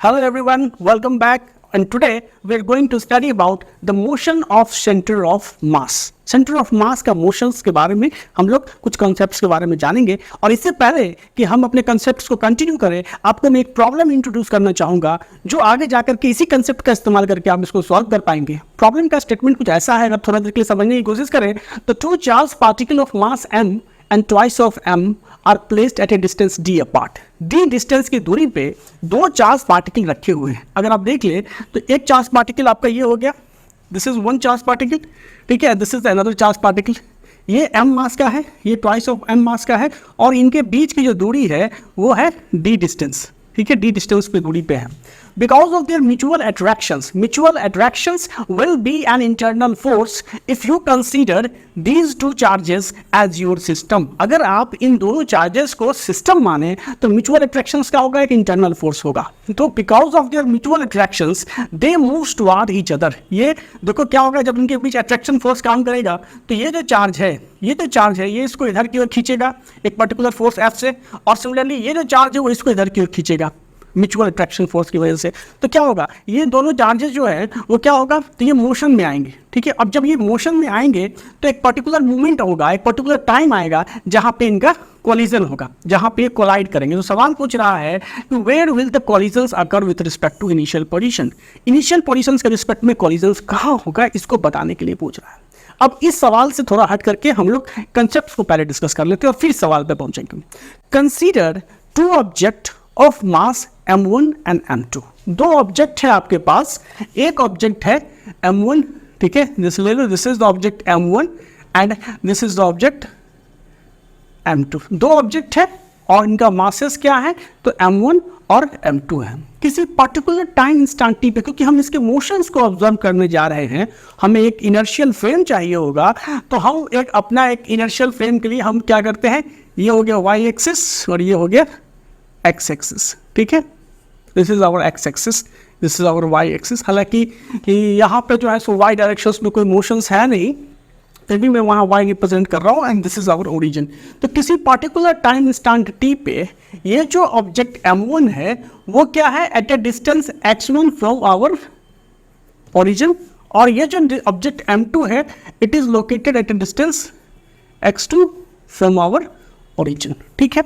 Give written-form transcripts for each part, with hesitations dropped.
Hello everyone, welcome back, and today we are going to study about the motion of center of mass. Centre of mass का motions के बारे में हम लोग कुछ concepts के बारे में जानेंगे। और इससे पहले कि हम अपने कॉन्सेप्ट्स को कंटिन्यू करें, आपको मैं एक प्रॉब्लम इंट्रोड्यूस करना चाहूँगा जो आगे जाकर के इसी कॉन्सेप्ट का इस्तेमाल करके आप इसको सॉल्व कर पाएंगे। प्रॉब्लम का स्टेटमेंट कुछ ऐसा है, अगर थोड़ा देर के लिए समझने की कोशिश करें तो two charge particle of mass m and twice of m are placed at a distance d apart. d distance की दूरी पे दो चार्ज पार्टिकल रखे हुए हैं। अगर आप देख ले तो एक चार्ज पार्टिकल आपका ये हो गया, this is one charge particle, ठीक है, this is another charge particle. ये m मास का है, ये ट्वाइस ऑफ m मास का है, और इनके बीच की जो दूरी है वो है d डिस्टेंस, ठीक है, d डिस्टेंस पे दूरी पे है। Because of their mutual attractions will be an internal force if you consider these two charges as your system. अगर आप इन दोनों चार्जेस को सिस्टम माने तो म्यूचुअल अट्रैक्शंस क्या होगा, एक इंटरनल फोर्स होगा। तो because of their mutual attractions they moves toward each other. ये देखो क्या होगा, जब इनके बीच अट्रैक्शन फोर्स काम करेगा तो ये जो चार्ज है ये इसको इधर की ओर खींचेगा एक पर्टिकुलर फोर्स F से, और सिमिलरली ये जो चार्ज है वो इसको इधर की ओर खींचेगा म्यूचुअल अट्रैक्शन फोर्स की वजह से। तो क्या होगा, ये दोनों चार्जेस जो है वो क्या होगा, तो ये मोशन में आएंगे, ठीक है। अब जब ये मोशन में आएंगे तो एक पर्टिकुलर मूवमेंट होगा, एक पर्टिकुलर टाइम आएगा जहां पे इनका कोलिजन होगा, जहां पे कोलाइड करेंगे। तो सवाल पूछ रहा है कि where will the collisions occur with respect to initial position. Initial positions के रिस्पेक्ट में कोलिजन्स कहाँ होगा, इसको बताने के लिए पूछ रहा है। अब इस सवाल से थोड़ा हट करके हम लोग कंसेप्ट को पहले डिस्कस कर लेते हैं और फिर सवाल पे पहुंचेंगे। Consider two object of mass m1 and m2। दो ऑब्जेक्ट है आपके पास, एक ऑब्जेक्ट है m1, ठीक है, this is the object m1 and this is the object m2। दो ऑब्जेक्ट है और इनका मासेस क्या है, तो m1 और m2 है। किसी पर्टिकुलर टाइम इंस्टेंट टी पे, क्योंकि हम इसके मोशंस को ऑब्जर्व करने जा रहे हैं, हमें एक इनर्शियल फ्रेम चाहिए होगा, तो हम अपना एक इनर्शियल फ्रेम के लिए हम क्या करते हैं, ये हो गया y एक्सिस और ये हो गया x एक्सिस, ठीक है, this is our x axis, this is our y axis. हालांकि यहाँ पे जो है सो y डायरेक्शंस में कोई मोशंस है नहीं, फिर भी मैं वहाँ y रिप्रेजेंट कर रहा हूँ, and this is our origin. तो किसी पर्टिकुलर टाइम इंस्टेंट t पे ये जो ऑब्जेक्ट m1 है वो क्या है, at a distance x1 from our origin, और ये जो ऑब्जेक्ट m2 है it is located at a distance x2 from our origin, ठीक है।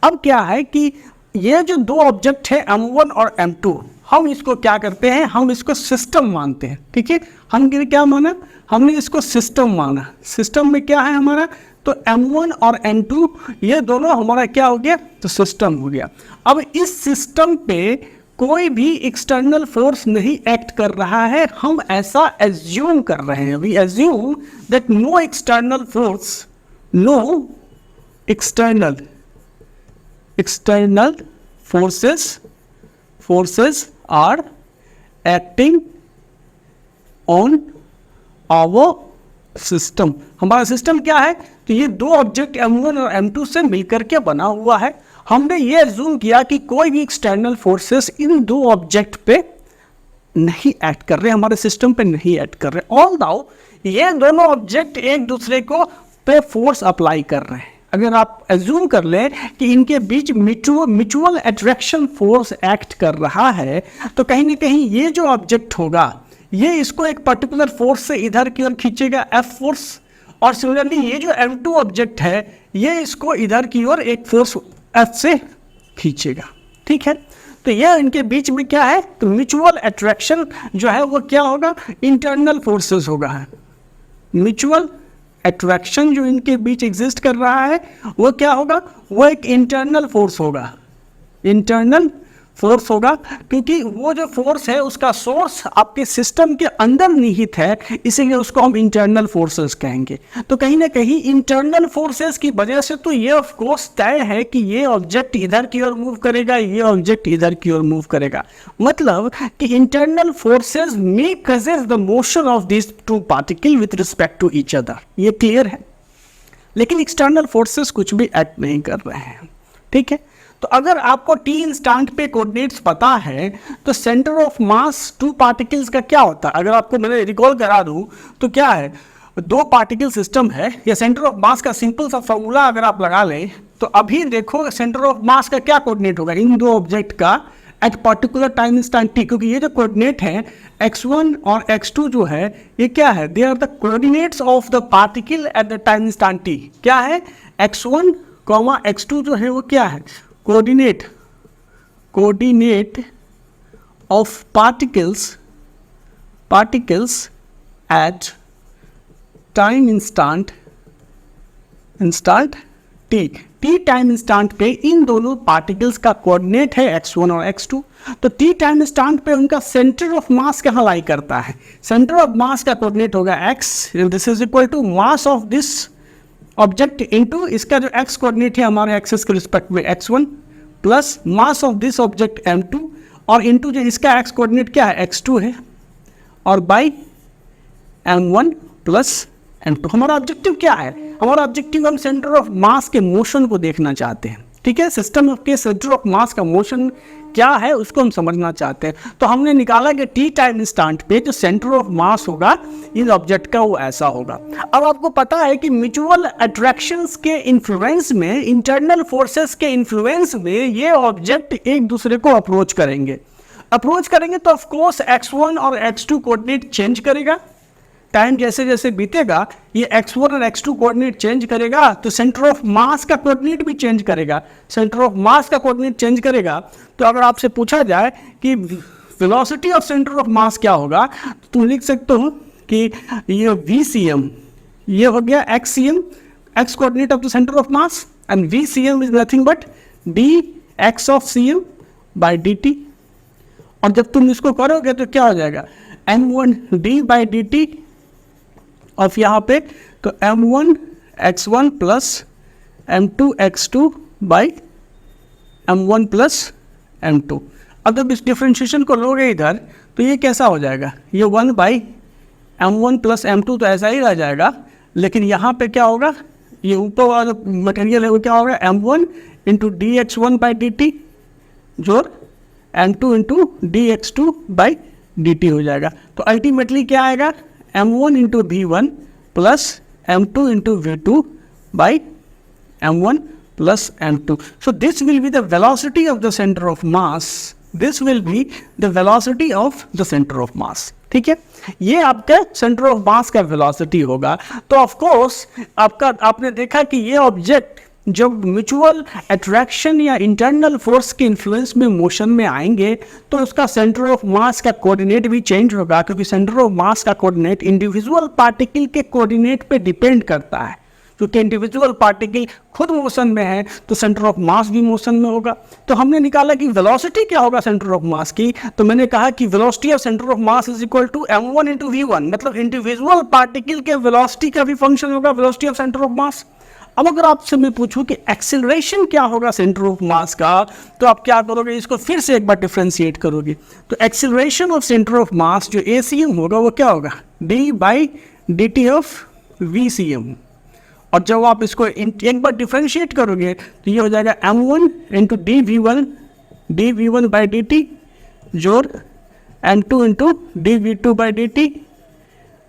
अब क्या है कि ये जो दो ऑब्जेक्ट है m1 और m2, हम इसको क्या करते हैं, हम इसको सिस्टम मानते हैं, ठीक है। हमने क्या माना, हमने इसको सिस्टम माना। सिस्टम में क्या है हमारा, तो m1 और m2 ये दोनों हमारा क्या हो गया, तो सिस्टम हो गया। अब इस सिस्टम पे कोई भी एक्सटर्नल फोर्स नहीं एक्ट कर रहा है, हम ऐसा एज्यूम कर रहे हैं। We assume that no external force, no external forces are acting on our system। हमारा सिस्टम क्या है, तो ये दो ऑब्जेक्ट m1 और m2 से मिलकर के बना हुआ है। हमने ये एज्यूम किया कि कोई भी एक्सटर्नल फोर्सेस इन दो ऑब्जेक्ट पे नहीं एक्ट कर रहे, हमारे सिस्टम पे नहीं एक्ट कर रहे, ऑल्दो ये दोनों ऑब्जेक्ट एक दूसरे को पे फोर्स अप्लाई कर रहे हैं। अगर आप एज्यूम कर लें कि इनके बीच म्यूचुअल अट्रैक्शन फोर्स एक्ट कर रहा है, तो कहीं ना कहीं ये जो ऑब्जेक्ट होगा ये इसको एक पर्टिकुलर फोर्स से इधर की ओर खींचेगा, F फोर्स, और सिमिलरली ये जो m2 ऑब्जेक्ट है ये इसको इधर की ओर एक फोर्स F से खींचेगा, ठीक है। तो ये इनके बीच में क्या है, तो म्यूचुअल अट्रैक्शन जो है वो क्या होगा, इंटरनल फोर्सेस होगा। म्यूचुअल अट्रैक्शन जो इनके बीच एग्जिस्ट कर रहा है वो क्या होगा, वो एक इंटरनल फोर्स होगा, इंटरनल फोर्स होगा, क्योंकि वो जो फोर्स है उसका सोर्स आपके सिस्टम के अंदर निहित है, इसीलिए उसको हम इंटरनल फोर्सेस कहेंगे। तो कहीं ना कहीं इंटरनल फोर्सेस की वजह से तो ये ऑफ कोर्स तय है कि ये ऑब्जेक्ट इधर की ओर मूव करेगा, ये ऑब्जेक्ट इधर की ओर मूव करेगा। मतलब कि internal forces may causes the motion of this two particle with respect to each other, ये क्लियर है। लेकिन एक्सटर्नल फोर्सेस कुछ भी एक्ट नहीं कर रहे हैं, ठीक है। तो अगर आपको टी इंस्टेंट पे कोऑर्डिनेट्स पता है तो centre of mass two particles का क्या होता है, अगर आपको मैंने रिकॉल करा दूं तो क्या है, दो पार्टिकल सिस्टम है, या सेंटर ऑफ मास का सिंपल सा फॉर्मूला अगर आप लगा लें तो अभी देखो सेंटर ऑफ मास का क्या कोऑर्डिनेट होगा, इन दो ऑब्जेक्ट का at particular time instant T, क्योंकि ये जो कोऑर्डिनेट है x1 और x2 जो है ये क्या है, they are the coordinates of the particle at the time instant t. क्या है, x1 x2 जो है वो क्या है, coordinate of particles at time instant t time instant पे इन दोनों पार्टिकल्स का कोऑर्डिनेट है x1 और x2। तो टी टाइम इंस्टेंट पे उनका सेंटर ऑफ मास कहाँ लाई करता है, सेंटर ऑफ मास का कोऑर्डिनेट होगा x, this is equal to mass of this object into इसका जो x कोऑर्डिनेट है हमारे एक्सिस के रिस्पेक्ट में x1 plus mass of this object m2 और इनटू जो इसका x कोऑर्डिनेट क्या है x2 है और बाई m1 प्लस m2। हमारा ऑब्जेक्टिव क्या है, हमारा ऑब्जेक्टिव हम सेंटर ऑफ मास के मोशन को देखना चाहते हैं, ठीक है, सिस्टम के सेंटर ऑफ मास का मोशन क्या है उसको हम समझना चाहते हैं। तो हमने निकाला कि टी टाइम इंस्टेंट पे जो सेंटर ऑफ मास होगा इस ऑब्जेक्ट का वो ऐसा होगा। अब आपको पता है कि म्यूचुअल अट्रैक्शंस के इन्फ्लुएंस में, इंटरनल फोर्सेस के इन्फ्लुएंस में ये ऑब्जेक्ट एक दूसरे को अप्रोच करेंगे तो ऑफ कोर्स x1 और x2 कोऑर्डिनेट चेंज करेगा, टाइम जैसे जैसे बीतेगा ये x1 और x2 कोऑर्डिनेट चेंज करेगा तो सेंटर ऑफ मास का कोऑर्डिनेट भी चेंज करेगा, तो अगर आपसे पूछा जाए कि velocity of centre of mass क्या होगा तो तुम लिख सकते हो कि ये VCM, ये हो गया XCM, x coordinate of the centre of mass, and VCM is nothing but dx of CM by dt। और जब तुम इसको करोगे तो क्या हो जाएगा, m1d बाई dt ऑफ यहाँ पे तो m1 x1 plus m2 x2 by m1 plus m2। अब जब इस डिफ्रेंशिएशन को लोगे इधर तो ये कैसा हो जाएगा, ये 1 बाई m1 प्लस m2 तो ऐसा ही रह जाएगा, लेकिन यहाँ पे क्या होगा, ये ऊपर वाला मटेरियल है वो क्या होगा m1 into dx1 by dt जोड़ m2 into dx2 by dt हो जाएगा। तो अल्टीमेटली क्या आएगा, m1 into v1 plus m2 into v2 by m1 plus m2. So this will be the velocity of the center of mass. This will be the velocity of the center of mass. ठीक है, ये आपका centre of mass का velocity होगा। तो of course आपने देखा कि ये ऑब्जेक्ट जब म्यूचुअल अट्रैक्शन या इंटरनल फोर्स के इन्फ्लुएंस में मोशन में आएंगे तो उसका सेंटर ऑफ मास का कोऑर्डिनेट भी चेंज होगा, क्योंकि सेंटर ऑफ मास का कोऑर्डिनेट इंडिविजुअल पार्टिकल के कोऑर्डिनेट पे डिपेंड करता है। क्योंकि इंडिविजुअल पार्टिकल खुद मोशन में है तो सेंटर ऑफ मास भी मोशन में होगा। तो हमने निकाला कि वेलोसिटी क्या होगा सेंटर ऑफ मास की, तो मैंने कहा कि velocity of centre of mass is equal to m1 into v1, मतलब इंडिविजुअल पार्टिकल के वेलोसिटी का भी फंक्शन होगा वेलोसिटी ऑफ सेंटर ऑफ मास। अब अगर आपसे मैं पूछूं कि एक्सेलरेशन क्या होगा सेंटर ऑफ मास का, तो आप क्या करोगे, इसको फिर से एक बार डिफ्रेंशिएट करोगे। तो acceleration of centre of mass जो ACM होगा वो क्या होगा, d by dt of VCM। और जब आप इसको एक बार डिफ्रेंशिएट करोगे तो ये हो जाएगा m1 into dv1 by dt जोड़ m2 into dv2 by dt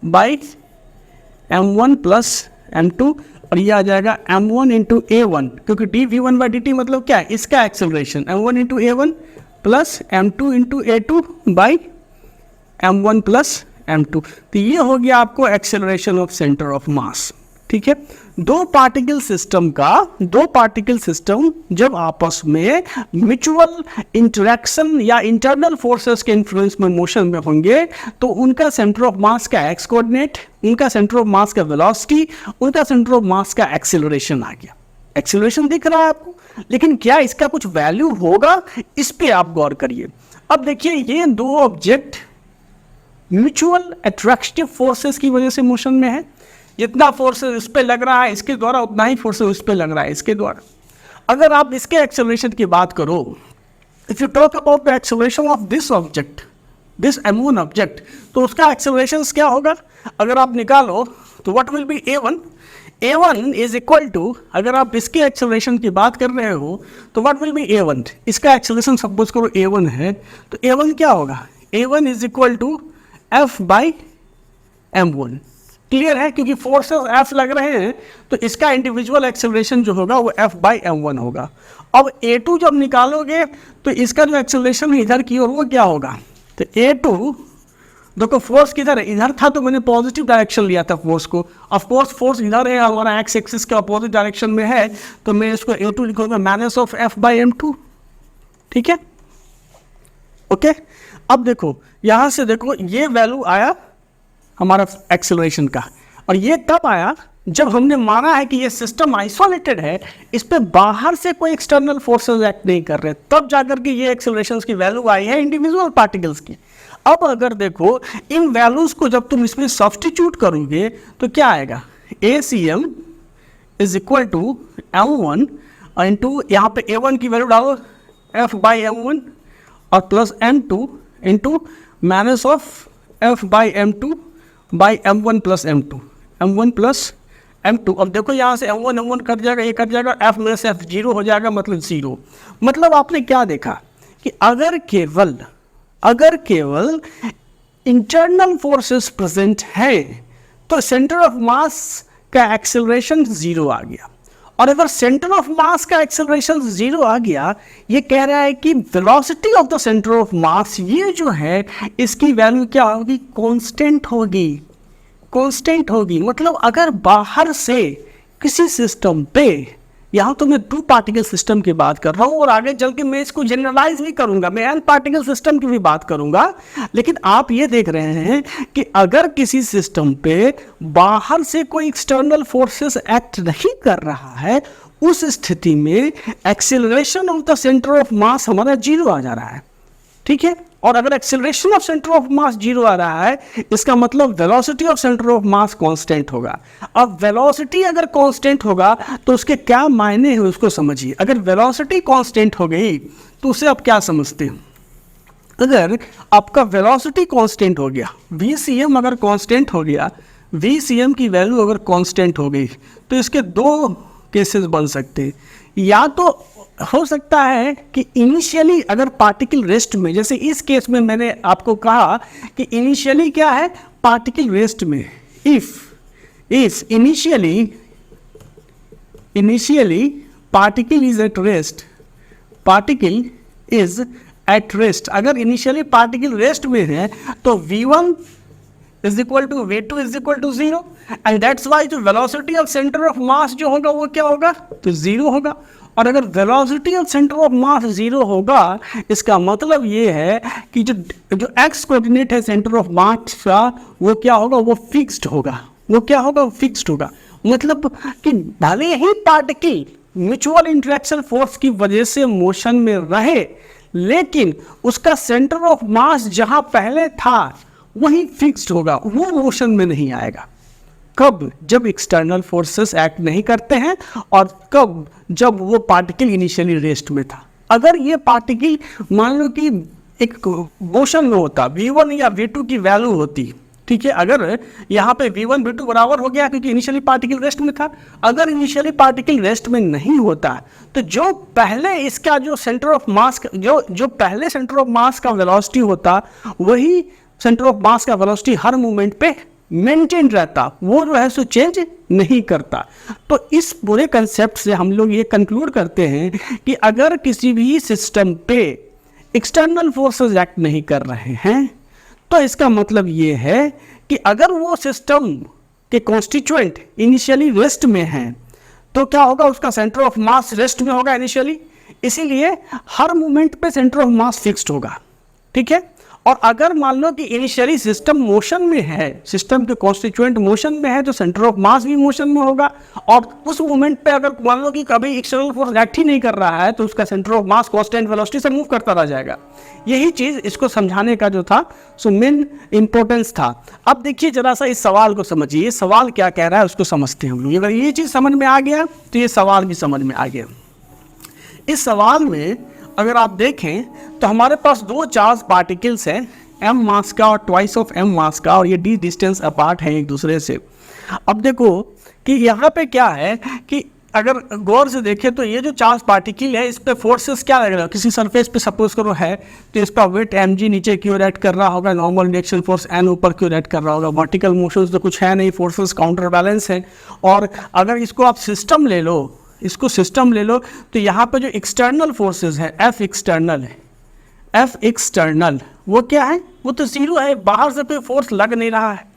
by m1 plus m2, और ये आ जाएगा m1 इंटू a1, क्योंकि dv1 बाई dt मतलब क्या है, इसका acceleration m1 into a1 plus m2 into a2 by m1 plus m2। तो ये हो गया आपको एक्सेलरेशन ऑफ सेंटर ऑफ मास। ठीक है, दो पार्टिकल सिस्टम जब आपस में म्यूचुअल इंटरेक्शन या इंटरनल फोर्सेस के इन्फ्लुएंस में मोशन में होंगे तो उनका सेंटर ऑफ मास का एक्स कोऑर्डिनेट, उनका सेंटर ऑफ मास का वेलोसिटी, उनका सेंटर ऑफ मास का एक्सेलरेशन आ गया। एक्सेलरेशन दिख रहा है आपको, लेकिन क्या इसका कुछ वैल्यू होगा, इस पे आप गौर करिए। अब देखिए, ये दो ऑब्जेक्ट म्यूचुअल अट्रैक्टिव फोर्सेस की वजह से मोशन में है। जितना फोर्स इस पे लग रहा है इसके द्वारा, उतना ही फोर्स इस पे लग रहा है इसके द्वारा। अगर आप इसके एक्सेलरेशन की बात करो, if you talk about the acceleration of this object, this m1 object, तो उसका एक्सेलरेशन क्या होगा अगर आप निकालो तो what will be a1 is equal to, अगर आप इसके एक्सेलरेशन की बात कर रहे हो तो व्हाट विल बी a1, इसका एक्सेलरेशन सपोज करो a1 है, तो a1 क्या होगा, a1 is equal to f by m1। Clear है, क्योंकि फोर्सेस एफ लग रहे हैं तो इसका इंडिविजुअल एक्सेलरेशन जो होगा वो एफ बाई एम वन होगा। अब a2 जब निकालोगे तो इसका जो एक्सेलरेशन है इधर की ओर वो क्या होगा, तो a2 देखो फोर्स किधर है, इधर था तो मैंने पॉजिटिव डायरेक्शन लिया था फोर्स को। ऑफ कोर्स फोर्स इधर है, हमारा एक्स एक्सिस के अपोजिट डायरेक्शन में है, तो मैं इसको a2 लिखूंगा minus of F by M two. ठीक है, ओके। अब देखो यहाँ से देखो ये वैल्यू आया हमारा एक्सेलरेशन का, और ये तब आया जब हमने माना है कि ये सिस्टम आइसोलेटेड है, इस पे बाहर से कोई एक्सटर्नल फोर्सेस एक्ट नहीं कर रहे, तब जाकर के ये एक्सेलरेशन की वैल्यू आई है इंडिविजुअल पार्टिकल्स की। अब अगर देखो इन वैल्यूज को जब तुम इसमें सब्स्टिट्यूट करोगे तो क्या आएगा, ACM is equal to M1 into यहाँ पे A1 की वैल्यू डालो F बाई M1 और plus M2 into minus of F by M2 by M1 plus M2, M1 plus M2। अब देखो यहाँ से M1 कट जाएगा, ये कट जाएगा, F में से F जीरो हो जाएगा, मतलब जीरो। मतलब आपने क्या देखा कि अगर केवल इंटरनल फोर्सेस प्रेजेंट है तो सेंटर ऑफ मास का एक्सेलरेशन जीरो आ गया। और अगर सेंटर ऑफ मास का एक्सेलरेशन जीरो आ गया, ये कह रहा है कि velocity of the centre of मास ये जो है इसकी वैल्यू क्या होगी, कांस्टेंट होगी। मतलब अगर बाहर से किसी सिस्टम पे, यहाँ तो मैं टू पार्टिकल सिस्टम की बात कर रहा हूँ और आगे चल के मैं इसको जनरलाइज भी करूंगा, मैं एन पार्टिकल सिस्टम की भी बात करूंगा, लेकिन आप ये देख रहे हैं कि अगर किसी सिस्टम पे बाहर से कोई एक्सटर्नल फोर्सेस एक्ट नहीं कर रहा है, उस स्थिति में acceleration of the centre of मास हमारा जीरो आ जा रहा है। ठीक है, और अगर acceleration of centre of mass zero आ रहा है, इसका मतलब velocity of centre of mass constant होगा। अब वेलोसिटी अगर कांस्टेंट होगा तो उसके क्या मायने हैं उसको समझिए। अगर वेलोसिटी कांस्टेंट हो गई तो उसे आप क्या समझते हैं, अगर आपका वेलोसिटी कांस्टेंट हो गया, VCM अगर कांस्टेंट हो गया, VCM की वैल्यू अगर कांस्टेंट हो गई तो इसके दो केसेस बन सकते हैं। या तो हो सकता है कि इनिशियली अगर पार्टिकल रेस्ट में, जैसे इस केस में मैंने आपको कहा कि इनिशियली क्या है, पार्टिकल रेस्ट में, if initially particle is at rest, अगर इनिशियली पार्टिकल रेस्ट में है तो V1 is equal to V2 is equal to zero, and that's why जो velocity of centre of mass जो होगा वो क्या होगा, तो जीरो होगा। और अगर velocity of centre of mass zero होगा, इसका मतलब ये है कि जो एक्स कोऑर्डिनेट है सेंटर ऑफ मास का वो क्या होगा, वो फिक्स्ड होगा। मतलब कि भले ही पार्टिकल म्यूचुअल इंटरेक्शन फोर्स की वजह से मोशन में रहे, लेकिन उसका सेंटर ऑफ मास जहां पहले था वही फिक्स्ड होगा, वो मोशन में नहीं आएगा। कब, जब एक्सटर्नल फोर्सेस एक्ट नहीं करते हैं, और कब, जब वो पार्टिकल इनिशियली रेस्ट में था। अगर ये पार्टिकल मान लो कि एक मोशन में होता, V1 या V2 की वैल्यू होती, ठीक है, अगर यहाँ पे V1 V2 बराबर हो गया क्योंकि इनिशियली पार्टिकल रेस्ट में था, अगर इनिशियली पार्टिकल रेस्ट में नहीं होता तो जो पहले इसका जो सेंटर ऑफ मास, जो पहले सेंटर ऑफ मास का वेलोसिटी होता, वही सेंटर ऑफ मास का वेलोसिटी हर मोमेंट पे मेंटेन रहता, वो जो है सो चेंज नहीं करता। तो इस पूरे कंसेप्ट से हम लोग ये कंक्लूड करते हैं कि अगर किसी भी सिस्टम पे एक्सटर्नल फोर्सेस एक्ट नहीं कर रहे हैं, तो इसका मतलब ये है कि अगर वो सिस्टम के कॉन्स्टिट्यूएंट इनिशियली रेस्ट में हैं, तो क्या होगा, उसका सेंटर ऑफ मास रेस्ट में होगा इनिशियली, इसीलिए हर मोमेंट पे सेंटर ऑफ मास फिक्स्ड होगा। ठीक है, और अगर मान लो कि इनिशियली सिस्टम मोशन में है, सिस्टम के कॉन्स्टिट्यूएंट मोशन में है, तो सेंटर ऑफ मास भी मोशन में होगा, और उस मोमेंट पे अगर मान लो कि कभी एक्सटर्नल फोर्स एक्ट ही नहीं कर रहा है, तो उसका centre of mass constant velocity से मूव करता रह जाएगा। यही चीज़ इसको समझाने का जो था सो मेन इंपॉर्टेंस था। अब देखिए जरा सा इस सवाल को समझिए, सवाल क्या कह रहा है उसको समझते हैं हम लोग। अगर ये चीज़ समझ में आ गया तो ये सवाल भी समझ में आ गया। इस सवाल में अगर आप देखें तो हमारे पास दो चार्ज पार्टिकल्स हैं, m मास का और ट्वाइस ऑफ m मास का, और ये d डिस्टेंस अपार्ट है एक दूसरे से। अब देखो कि यहाँ पे क्या है कि अगर गौर से देखें तो ये जो चार्ज पार्टिकल है इस पे फोर्सेस क्या लगेगा, किसी सरफेस पे सपोज करो है तो इसका वेट mg नीचे की ओर एक्ट कर रहा होगा, नॉर्मल रिएक्शन फोर्स n ऊपर की ओर एक्ट कर रहा होगा, वर्टिकल मोशंस तो कुछ है नहीं, फोर्सेस काउंटर बैलेंस है। और अगर इसको आप सिस्टम ले लो, इसको सिस्टम ले लो तो यहाँ पे जो एक्सटर्नल फोर्सेस है F एक्सटर्नल है, F एक्सटर्नल वो क्या है, वो तो जीरो है, बाहर से कोई फोर्स लग नहीं रहा है।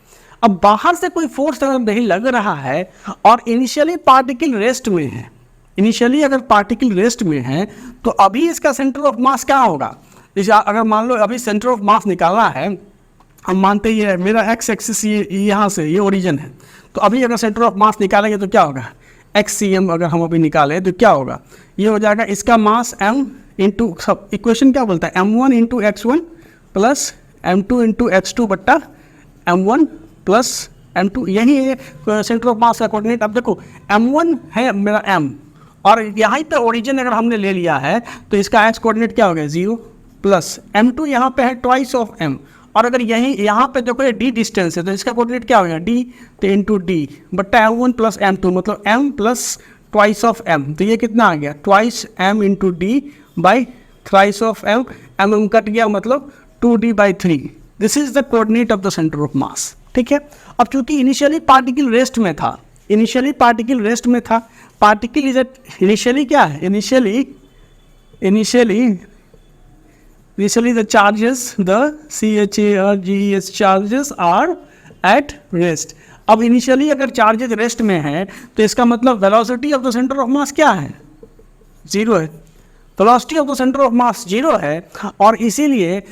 अब बाहर से कोई फोर्स अगर नहीं लग रहा है और इनिशियली पार्टिकल रेस्ट में है, इनिशियली अगर पार्टिकल रेस्ट में है तो अभी इसका सेंटर ऑफ मास क्या होगा, जैसे अगर मान लो अभी सेंटर ऑफ मास निकालना है, हम मानते ही है मेरा एक्स एक्सिस ये यहाँ से ये ओरिजिन है, तो अभी अगर सेंटर ऑफ मास निकालेंगे तो क्या होगा, XCM अगर हम अभी निकालें तो क्या होगा, ये हो जाएगा इसका मास m इंटू, सब इक्वेशन क्या बोलता है, m1 into x1 plus m2 into x2 बट्टा m1 प्लस m2, यही है सेंटर ऑफ मास का कोऑर्डिनेट। अब देखो m1 है मेरा m और यहाँ पे ओरिजिन अगर हमने ले लिया है तो इसका x कोऑर्डिनेट क्या हो गया 0 प्लस m2 यहाँ पे है ट्वाइस ऑफ m, और अगर यही यहाँ पे देखो ये d डिस्टेंस है तो इसका कोऑर्डिनेट क्या हो गया d, तो इंटू डी बट्टा m1 प्लस m2 मतलब m plus twice of m, तो ये कितना आ गया twice m into D by thrice of m, m cut गया मतलब 2d/3। This is the coordinate of the centre of मास। ठीक है, अब चूंकि इनिशियली पार्टिकल रेस्ट में था, इनिशियली पार्टिकल रेस्ट में था, पार्टिकल इज एट इनिशियली क्या है, initially the charges the CHARGES charges are at rest. अब इनिशियली अगर चार्जेस रेस्ट में है तो इसका मतलब velocity of the centre of mass क्या है, जीरो है, velocity of the centre of mass zero है, और इसीलिए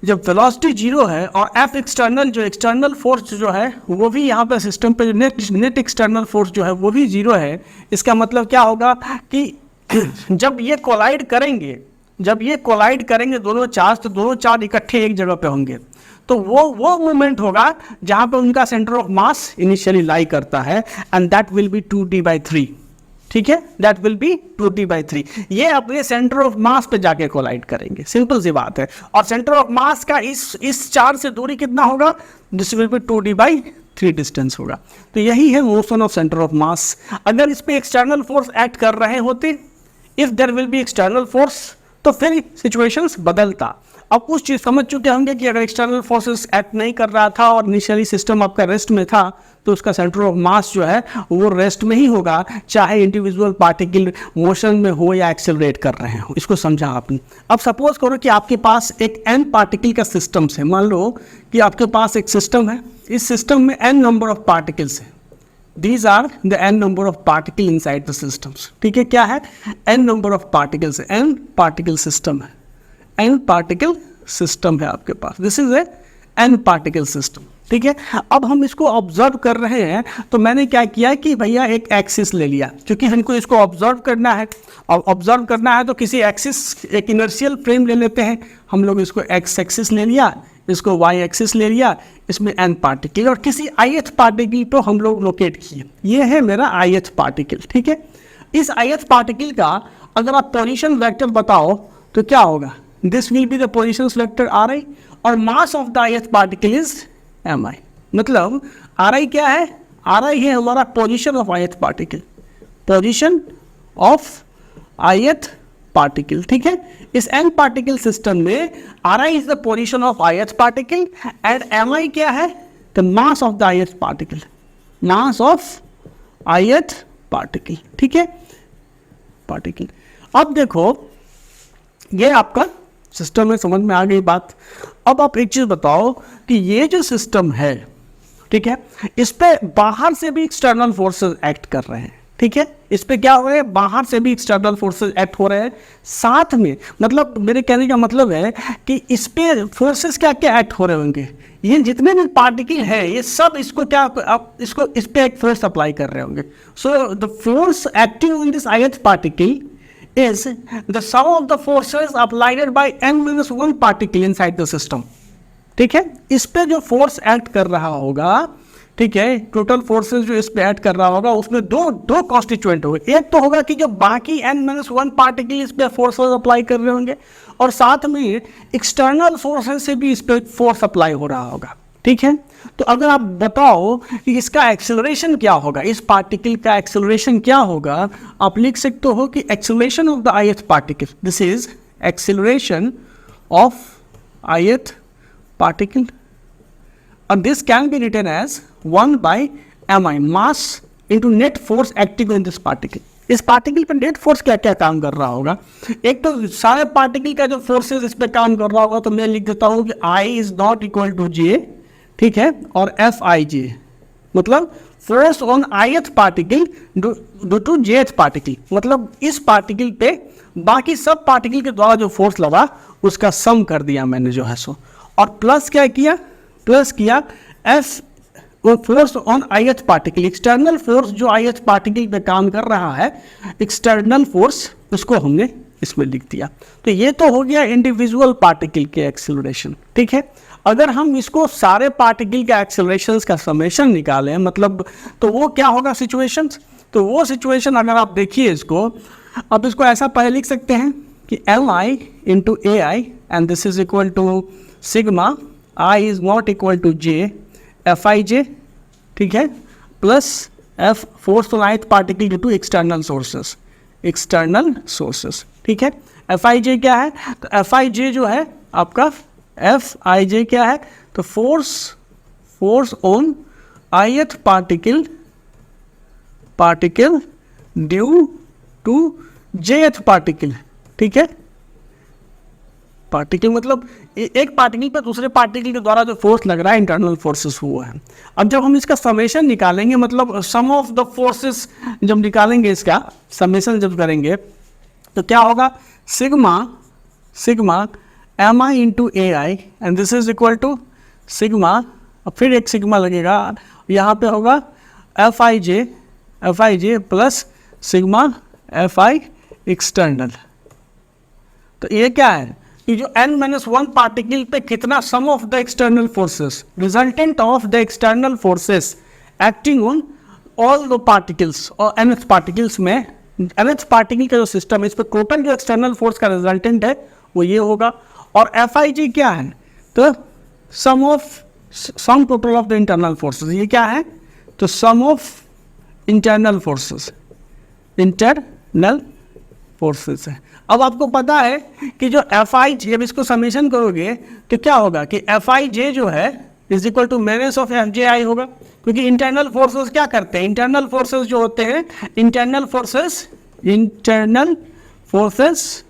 जब वेलोसिटी जीरो है और F एक्सटर्नल जो एक्सटर्नल फोर्स जो है वो भी यहाँ पे सिस्टम पे जो नेट एक्सटर्नल फोर्स जो है वो भी जीरो है, इसका मतलब क्या होगा कि जब ये कोलाइड करेंगे, जब ये कोलाइड करेंगे दोनों चार्ज, तो दोनों चार्ज इकट्ठे एक जगह पे होंगे, तो वो मूवमेंट होगा जहाँ पे उनका सेंटर ऑफ मास इनिशियली लाई करता है, and that will be 2d/3। ठीक है, दैट विल बी 2d/3। ये अपने सेंटर ऑफ मास पे जाके कोलाइड करेंगे, सिंपल सी बात है। और सेंटर ऑफ मास का इस चार्ज से दूरी कितना होगा, this will be 2d/3 distance होगा। तो यही है motion of centre of mass. अगर इस पे एक्सटर्नल फोर्स एक्ट कर रहे होते, if there will be external force, तो फिर सिचुएशंस बदलता। अब कुछ चीज़ समझ चुके होंगे कि अगर एक्सटर्नल फोर्सेस एक्ट नहीं कर रहा था और इनिशियली सिस्टम आपका रेस्ट में था तो उसका सेंटर ऑफ मास जो है वो रेस्ट में ही होगा, चाहे इंडिविजुअल पार्टिकल मोशन में हो या एक्सेलरेट कर रहे हो। इसको समझा आपने। अब सपोज करो कि आपके पास एक n पार्टिकल का सिस्टम है, मान लो कि आपके पास एक सिस्टम है, इस सिस्टम में n नंबर ऑफ पार्टिकल्स है, these are the n number of particle inside the systems. ठीक है, क्या है, n नंबर ऑफ पार्टिकल्स है, n पार्टिकल सिस्टम है, n पार्टिकल सिस्टम है आपके पास, this is a n particle system. ठीक है, अब हम इसको ऑब्जर्व कर रहे हैं, तो मैंने क्या किया कि भैया एक एक्सिस ले लिया, क्योंकि हमको इसको ऑब्जर्व करना है, और ऑब्जर्व करना है तो किसी एक्सिस, एक इनर्शियल फ्रेम ले लेते हैं हम लोग, इसको x एक्सिस ले लिया, इसको y एक्सिस ले लिया, इसमें n पार्टिकल, और किसी ith पार्टिकल को हम लोग लोकेट किए, ये है मेरा ith पार्टिकल। ठीक है, इस ith पार्टिकल का अगर आप पोजीशन वेक्टर बताओ तो क्या होगा, this will be the position vector Ri, और mass of the ith particle is mi। मतलब Ri क्या है, Ri है हमारा position of ith particle, position of ith particle. ठीक है, इस n पार्टिकल सिस्टम में Ri is the position of ith particle and mi क्या है, the mass of the ith particle, mass of ith particle. ठीक है, पार्टिकल। अब देखो ये आपका सिस्टम में, समझ में आ गई बात। अब आप एक चीज बताओ कि ये जो सिस्टम है, ठीक है, इस पे बाहर से भी एक्सटर्नल फोर्सेस एक्ट कर रहे हैं। ठीक है, इस पे क्या हो रहा है, बाहर से भी एक्सटर्नल फोर्सेस एक्ट हो रहे हैं साथ में, मतलब मेरे कहने का मतलब है कि इस पे फोर्सेस क्या क्या एक्ट हो रहे होंगे, ये जितने भी पार्टिकल है ये सब इसको क्या, आप इसको इस पे एक फोर्स अप्लाई कर रहे होंगे। So the force acting in this ith particle is the sum of the forces applied by n-1 particle inside the system। ठीक है, इस पे जो फोर्स एक्ट कर रहा होगा, ठीक है, टोटल फोर्सेस जो इस पे एक्ट कर रहा होगा उसमें दो कॉन्स्टिट्यूएंट होंगे। एक तो होगा कि जो बाकी n-1 पार्टिकल इस पे फोर्सेस अप्लाई कर रहे होंगे, और साथ में एक्सटर्नल फोर्सेस से भी इस पे फोर्स अप्लाई हो रहा होगा। ठीक है। तो अगर आप बताओ कि इसका एक्सेलरेशन क्या होगा, इस पार्टिकल का एक्सेलरेशन क्या होगा, आप लिख सकते हो कि acceleration of the ith particle, this is acceleration of ith particle, and this can be written as 1 by mi, mass into net force acting on this particle. इस पार्टिकल पर नेट फोर्स क्या क्या काम कर रहा होगा, एक तो सारे पार्टिकल का जो फोर्सेस इस पे काम कर रहा होगा, तो मैं लिख देता हूँ कि I is not equal to J, ठीक है, और Fij मतलब force on ith particle due to jth particle, मतलब इस पार्टिकल पे बाकी सब पार्टिकल के द्वारा जो फोर्स लगा उसका सम कर दिया मैंने जो है सो, और प्लस क्या किया, प्लस किया F force on ith particle, external force जो ith पार्टिकल पे काम कर रहा है, एक्सटर्नल फोर्स, उसको हमने इसमें लिख दिया। तो ये तो हो गया इंडिविजुअल पार्टिकल के एक्सेलरेशन, ठीक है। अगर हम इसको सारे पार्टिकल के एक्सेलरेशंस का समेशन निकालें, मतलब तो वो क्या होगा सिचुएशंस, तो वो सिचुएशन अगर आप देखिए इसको, अब इसको ऐसा पहले लिख सकते हैं कि mi into A I and this is equal to sigma i is not equal to j Fij, ठीक है, plus F force on ith particle due to external sources, external sources, ठीक है। Fij क्या है, तो Fij जो है आपका Fij क्या है, तो force on ith particle due to jth particle, ठीक है। पार्टिकल मतलब एक पार्टिकल पर दूसरे पार्टिकल के द्वारा जो फोर्स लग रहा है, इंटरनल फोर्सेस वो है। अब जब हम इसका समेशन निकालेंगे, मतलब सम ऑफ द फोर्सेस जब निकालेंगे, इसका समेशन जब करेंगे तो क्या होगा, sigma mi into A I and this is equal to sigma, अब फिर एक सिग्मा लगेगा, यहाँ पे होगा Fij plus sigma Fi external. तो ये क्या है कि जो n-1 पार्टिकल पे कितना sum of the external forces, resultant of the external forces acting on all the particles, और nth पार्टिकल्स में nth पार्टिकल का जो सिस्टम है, इस पर टोटल जो एक्सटर्नल फोर्स का रिजल्टेंट है वो ये होगा। और Fij क्या है, तो sum total of the internal forces, ये क्या है, तो sum of internal forces, internal forces है। अब आपको पता है कि जो Fij, जब इसको समेशन करोगे तो क्या होगा कि Fij जो है is equal to minus of Fji होगा, क्योंकि इंटरनल फोर्सेस क्या करते हैं, इंटरनल फोर्सेस जो होते हैं, internal forces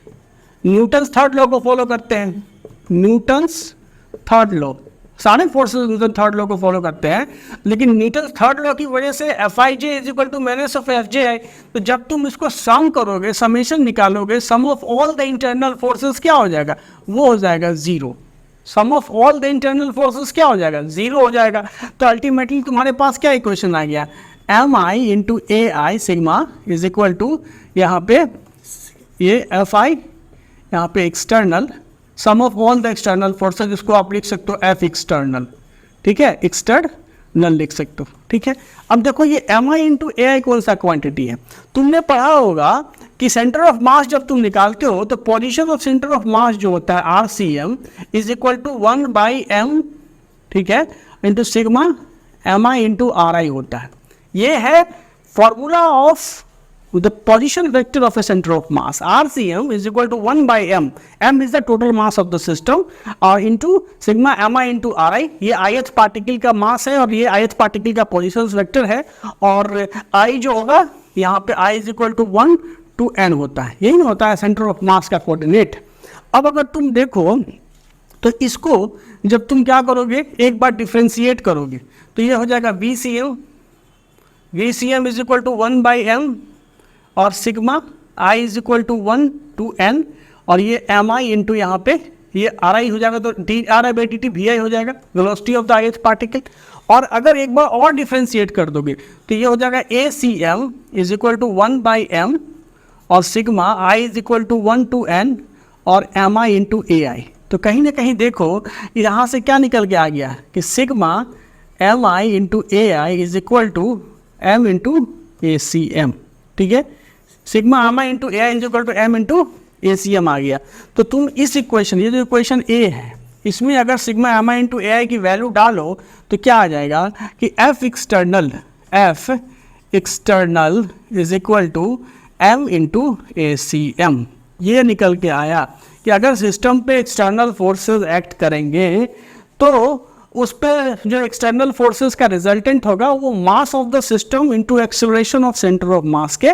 Newton's third law को फॉलो करते हैं, न्यूटन्स थर्ड लॉ, सारे फोर्सेस न्यूटन थर्ड लॉ को फॉलो करते हैं, लेकिन न्यूटन थर्ड लॉ की वजह से Fij is equal to minus of Fji। तो जब तुम इसको सम करोगे, समेशन निकालोगे, sum of all the internal forces क्या हो जाएगा, वो हो जाएगा zero. Sum of all the internal forces क्या हो जाएगा, जीरो हो जाएगा। तो अल्टीमेटली तुम्हारे पास क्या इक्वेशन आ गया, mi into A I sigma is equal to यहाँ पे ये Fi, यहाँ पे external, sum of all the external forces, जिसको आप लिख सकते हो F एक्सटर्नल, ठीक है, एक्सटर्नल लिख सकते हो, ठीक है। अब देखो ये mi इंटू ए आई कौन सा क्वांटिटी है, तुमने पढ़ा होगा कि सेंटर ऑफ मास जब तुम निकालते हो तो position of centre of mass जो होता है RCM is equal to 1 by m, ठीक है, into sigma mi into RI होता है। ये है formula of the position vector of a center of mass. RCM is equal to 1 by m. m is the total mass of the system into sigma mi into ri. ये ith particle का मास है और ये ith particle का position vector है, और i जो होगा यहाँ पे i is equal to 1 to n होता है, यही होता है सेंटर ऑफ मास का कोऑर्डिनेट। अब अगर तुम देखो तो इसको जब तुम क्या करोगे, एक बार डिफ्रेंशिएट करोगे तो ये हो जाएगा VCM is equal to 1 by m और sigma i is equal to 1 to n, और ये mi इंटू यहाँ पे ये ri हो जाएगा, तो ri/dt vi हो जाएगा, velocity of the ith particle. और अगर एक बार और डिफ्रेंशिएट कर दोगे तो ये हो जाएगा ACM is equal to 1 by m और sigma i is equal to 1 to n और mi इंटू ai। तो कहीं ना कहीं देखो यहाँ से क्या निकल के आ गया कि sigma mi into ai is equal to m into ACM, ठीक है, sigma mi into A I is equal to m into ACM आ गया। तो तुम इस इक्वेशन, ये जो इक्वेशन ए है, इसमें अगर sigma M I into A I की वैल्यू डालो तो क्या आ जाएगा कि F external is equal to M into A C M. ये निकल के आया कि अगर सिस्टम पे एक्सटर्नल फोर्सेस एक्ट करेंगे तो उस पर जो एक्सटर्नल फोर्सेस का रिजल्टेंट होगा वो mass of the system into acceleration of centre of मास के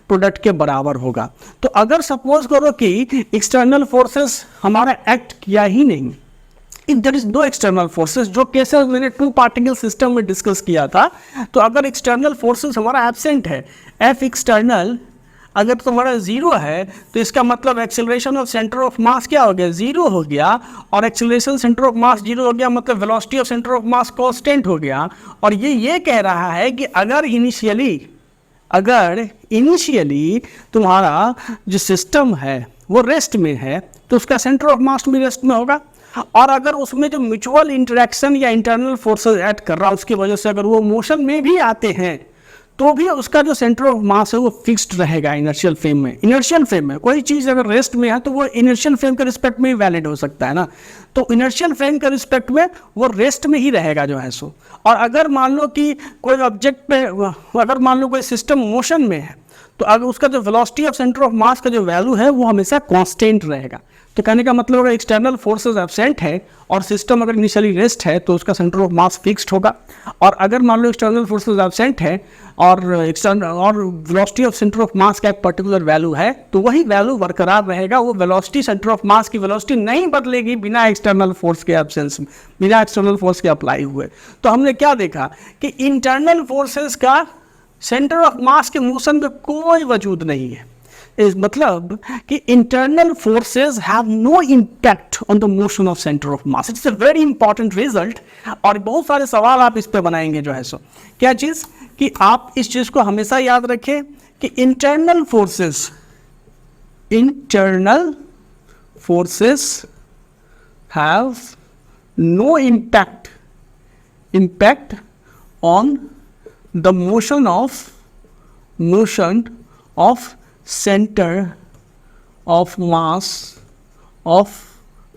प्रोडक्ट के बराबर होगा। तो अगर सपोज करो कि एक्सटर्नल फोर्सेस हमारा एक्ट किया ही नहीं, if there is no external forces, जो केसेस मैंने 2 पार्टिकल सिस्टम में डिस्कस किया था, तो अगर एक्सटर्नल फोर्सेस हमारा एब्सेंट है, एफ एक्सटर्नल अगर तुम्हारा 0 है तो इसका मतलब acceleration of centre of mass क्या हो गया, 0 हो गया, और एक्सेलरेशन सेंटर ऑफ मास 0 हो गया मतलब velocity of centre of mass constant हो गया। और ये कह रहा है कि अगर इनिशियली तुम्हारा जो सिस्टम है वो रेस्ट में है तो उसका सेंटर ऑफ मास भी रेस्ट में होगा, और अगर उसमें जो म्यूचुअल इंटरेक्शन या इंटरनल फोर्सेस ऐड कर रहा है उसकी वजह से अगर वो मोशन में भी आते हैं तो भी उसका जो सेंटर ऑफ मास है वो फिक्स्ड रहेगा इनर्शियल फ्रेम में। इनर्शियल फ्रेम में कोई चीज़ अगर रेस्ट में है तो वो इनर्शियल फ्रेम के रिस्पेक्ट में ही वैलिड हो सकता है ना, तो इनर्शियल फ्रेम के रिस्पेक्ट में वो रेस्ट में ही रहेगा जो है सो। और अगर मान लो कि कोई ऑब्जेक्ट पे, अगर मान लो कोई सिस्टम मोशन में है तो अगर उसका जो velocity of centre of mass का जो वैल्यू है वो हमेशा कांस्टेंट रहेगा। तो कहने का मतलब अगर एक्सटर्नल फोर्सेस एब्सेंट है और सिस्टम अगर इनिशियली रेस्ट है तो उसका सेंटर ऑफ मास फिक्स्ड होगा, और अगर मान लो एक्सटर्नल फोर्सेस एब्सेंट है और velocity of centre of mass का एक पर्टिकुलर वैल्यू है तो वही वैल्यू बरकरार रहेगा। वो वेलोसिटी सेंटर ऑफ मास की वेलोसिटी नहीं बदलेगी बिना एक्सटर्नल फोर्स के एब्सेंस में, बिना एक्सटर्नल फोर्स के अप्लाई हुए। तो हमने क्या देखा कि इंटरनल फोर्सेस का सेंटर ऑफ मास के मोशन में कोई वजूद नहीं है। इस मतलब कि internal forces have no impact on the motion of centre of mass. It's a very important result, और बहुत सारे सवाल आप इस पे बनाएंगे जो है सो। क्या चीज़ कि आप इस चीज़ को हमेशा याद रखें कि internal forces have no impact on the motion of center of mass of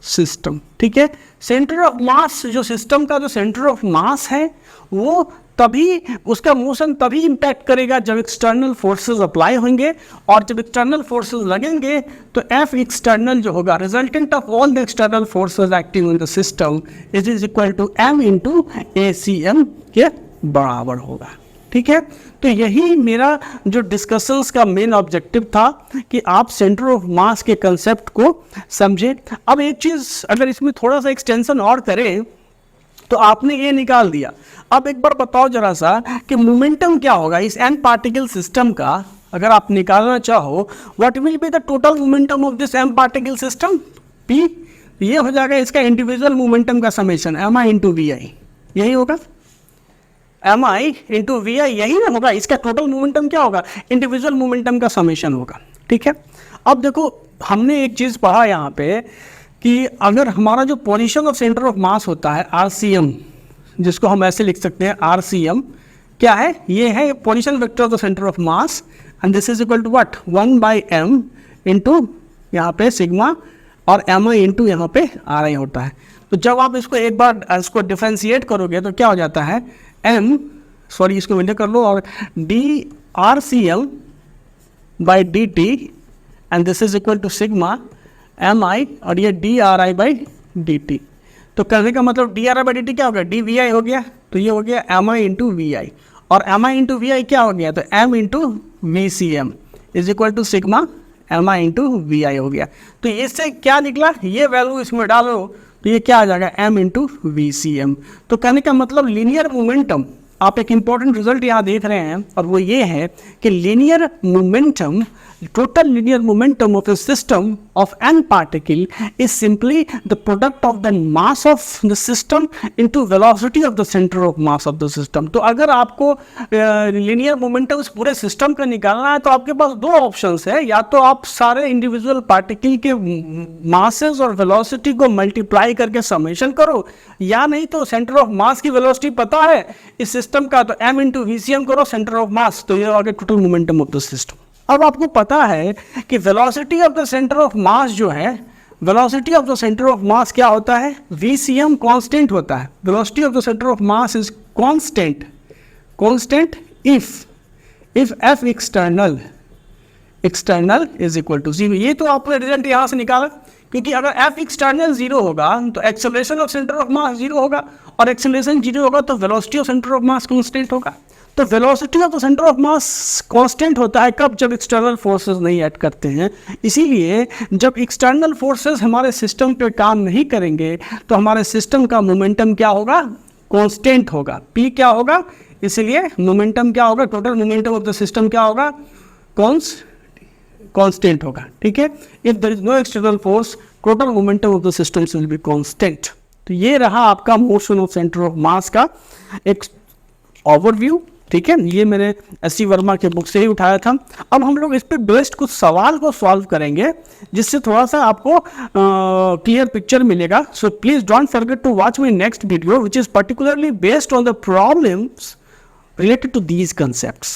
system। ठीक है, सेंटर ऑफ मास जो सिस्टम का जो सेंटर ऑफ मास है वो तभी उसका मोशन तभी इम्पैक्ट करेगा जब एक्सटर्नल फोर्सेस अप्लाई होंगे, और जब एक्सटर्नल फोर्सेस लगेंगे तो एफ एक्सटर्नल जो होगा resultant of all the external forces acting in the system is equal to M into A C M के बराबर होगा। ठीक है, तो यही मेरा जो डिस्कशंस का मेन ऑब्जेक्टिव था कि आप सेंटर ऑफ मास के कंसेप्ट को समझें। अब एक चीज़ अगर इसमें थोड़ा सा एक्सटेंशन और करें तो आपने ये निकाल दिया, अब एक बार बताओ जरा सा कि मोमेंटम क्या होगा इस एन पार्टिकल सिस्टम का। अगर आप निकालना चाहो what will be the total momentum of this N particle system, P, ये हो जाएगा इसका इंडिविजुअल मोमेंटम का summation M I into V I, यही होगा M I into V I, यही ना होगा। इसका टोटल मोमेंटम क्या होगा, इंडिविजुअल मोमेंटम का समेशन होगा। ठीक है, अब देखो हमने एक चीज़ पढ़ा यहाँ पे कि अगर हमारा जो पोजीशन ऑफ सेंटर ऑफ मास होता है RCM, जिसको हम ऐसे लिख सकते हैं RCM क्या है, ये है position vector of the centre of mass, and this is equal to what 1/m into यहाँ पे सिग्मा और एम आई इंटू यहाँ पे RI होता है। तो जब आप इसको एक बार इसको डिफ्रेंशिएट करोगे तो क्या हो जाता है इसको मिलकर कर लो, और dRCM by dt and this is equal to sigma mi, और ये dRI बाई dt। तो करने का मतलब dRI बाई dt क्या हो गया, dVi हो गया, तो ये हो गया mi इंटू वी आई, और mi इंटू वी आई क्या हो गया, तो m into VCM is equal to sigma mi into V I हो गया। तो इससे क्या निकला, ये वैल्यू इसमें डालो तो ये क्या आ जाएगा m इंटू VCM। तो कहने का मतलब लीनियर मोमेंटम, आप एक इंपॉर्टेंट रिजल्ट यहाँ देख रहे हैं और वो ये है कि linear momentum, total linear momentum of a system of n particle is simply the product of the mass of the system into velocity of the center of mass of the system। तो अगर आपको linear momentum इस पूरे system का निकालना है तो आपके पास दो ऑप्शंस है, या तो आप सारे इंडिविजुअल पार्टिकल के मासेस और वेलोसिटी को मल्टीप्लाई करके समेशन करो, या नहीं तो सेंटर ऑफ मास की वेलोसिटी पता है इस सिस्टम का, तो m इंटू VCM करो सेंटर ऑफ मास, तो ये आगे total momentum of the system. अब आपको पता है कि velocity of the centre of mass जो है velocity of the centre of mass क्या होता है, VCM कांस्टेंट होता है। Velocity of the centre of mass is constant if F external is equal to 0। ये तो आपने रिजल्ट यहाँ से निकाला, क्योंकि अगर F एक्सटर्नल 0 होगा तो एक्सेलरेशन ऑफ सेंटर ऑफ मास 0 होगा, और एक्सेलरेशन 0 होगा तो velocity of centre of mass constant होगा। तो velocity of the centre of mass constant होता है कब, जब एक्सटर्नल फोर्सेस नहीं ऐड करते हैं। इसीलिए जब एक्सटर्नल फोर्सेस हमारे सिस्टम पे काम नहीं करेंगे तो हमारे सिस्टम का मोमेंटम क्या होगा, कांस्टेंट होगा। P क्या होगा, इसलिए मोमेंटम क्या होगा, total momentum of the system क्या होगा, कांस्टेंट होगा। ठीक है, if there is no external force total momentum of the system will be constant. तो ये रहा आपका motion of centre of mass का एक ओवरव्यू। ठीक है, ये मैंने एस सी वर्मा के बुक से ही उठाया था। अब हम लोग इस पे बेस्ड कुछ सवाल को सॉल्व करेंगे, जिससे थोड़ा सा आपको क्लियर पिक्चर मिलेगा। So please don't forget to watch my next video which is particularly based on the problems related to these concepts.